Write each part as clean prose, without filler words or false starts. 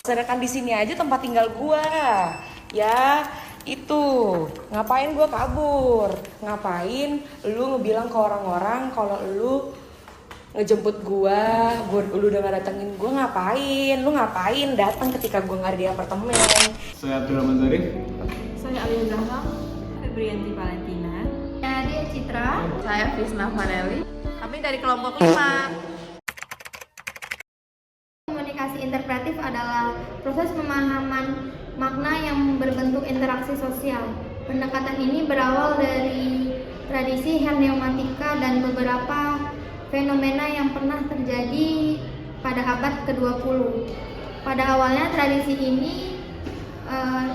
Sedangkan di sini aja tempat tinggal gua. Ya, itu. Ngapain gua kabur? Ngapain lu ngebilang ke orang-orang kalau lu ngejemput gua lu udah gak datengin gua, ngapain? Lu ngapain datang ketika gua nggak ada di apartemen? Saya Abdurrahman Zarif. Saya Alia Zahra, Febrianti Valentina. Saya Dia Citra. Saya Fisna Vanelli. Kami dari kelompok 5. Komunikasi interpretif adalah proses pemahaman makna yang berbentuk interaksi sosial. Pendekatan ini berawal dari tradisi hermeneutika dan beberapa fenomena yang pernah terjadi pada abad ke-20. Pada awalnya tradisi ini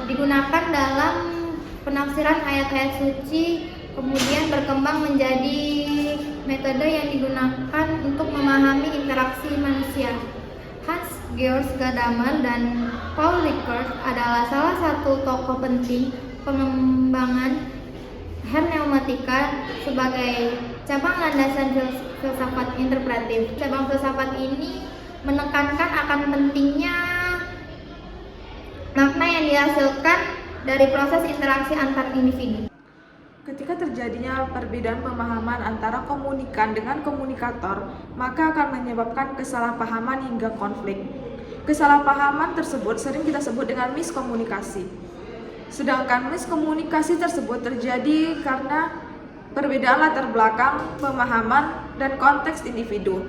digunakan dalam penafsiran ayat-ayat suci, kemudian berkembang menjadi metode yang digunakan untuk memahami interaksi manusia. Hans-Georg Gadamer dan Paul Ricoeur adalah salah satu tokoh penting pengembangan hermeneutika sebagai cabang landasan filsafat interpretif. Cabang filsafat ini menekankan akan pentingnya makna yang dihasilkan dari proses interaksi antar individu. Ketika terjadinya perbedaan pemahaman antara komunikan dengan komunikator, maka akan menyebabkan kesalahpahaman hingga konflik. Kesalahpahaman tersebut sering kita sebut dengan miskomunikasi. Sedangkan miskomunikasi tersebut terjadi karena perbedaan latar belakang, pemahaman, dan konteks individu.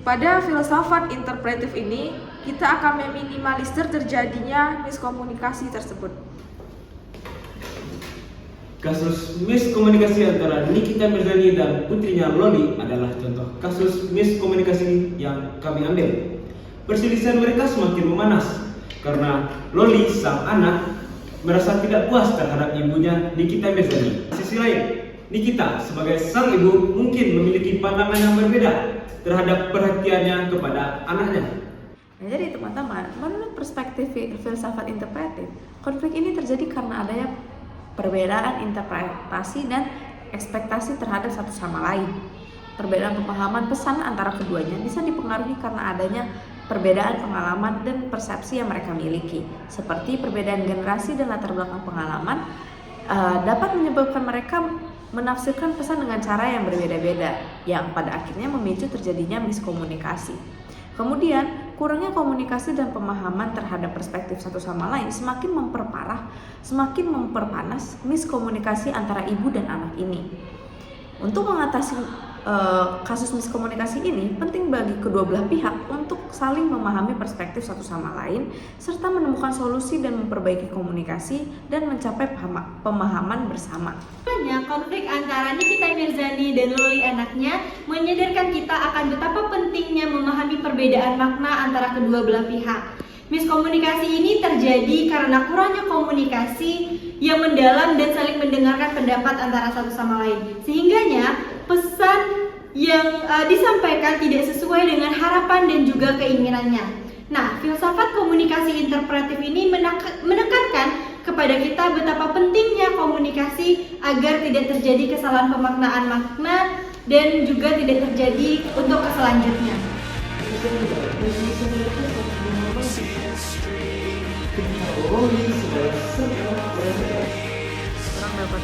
Pada filsafat interpretif ini, kita akan meminimalisir terjadinya miskomunikasi tersebut. Kasus miskomunikasi antara Nikita Mirzani dan putrinya Loli adalah contoh kasus miskomunikasi yang kami ambil. Perselisihan mereka semakin memanas karena Loli, sang anak, merasa tidak puas terhadap ibunya Nikita Mirzani. Di sisi lain, Nikita sebagai sang ibu mungkin memiliki pandangan yang berbeda terhadap perhatiannya kepada anaknya. Nah, jadi teman-teman, menurut perspektif filsafat interpretif, konflik ini terjadi karena adanya perbedaan interpretasi dan ekspektasi terhadap satu sama lain. Perbedaan pemahaman pesan antara keduanya bisa dipengaruhi karena adanya perbedaan pengalaman dan persepsi yang mereka miliki. Seperti perbedaan generasi dan latar belakang pengalaman dapat menyebabkan mereka menafsirkan pesan dengan cara yang berbeda-beda, yang pada akhirnya memicu terjadinya miskomunikasi. Kemudian, kurangnya komunikasi dan pemahaman terhadap perspektif satu sama lain semakin memperpanas miskomunikasi antara ibu dan anak ini. Untuk mengatasi kasus miskomunikasi ini, penting bagi kedua belah pihak untuk saling memahami perspektif satu sama lain, serta menemukan solusi dan memperbaiki komunikasi dan mencapai pemahaman bersama. Konflik antara Nikita Mirzani dan Loli anaknya menyadarkan kita akan betapa pentingnya memahami perbedaan makna antara kedua belah pihak. Miskomunikasi ini terjadi karena kurangnya komunikasi yang mendalam dan saling mendengarkan pendapat antara satu sama lain. Sehingganya pesan yang disampaikan tidak sesuai dengan harapan dan juga keinginannya. Nah, filsafat komunikasi interpretif ini menekankan kepada kita betapa pentingnya komunikasi agar tidak terjadi kesalahan pemaknaan makna dan juga tidak terjadi untuk keselanjutnya. Orang dapat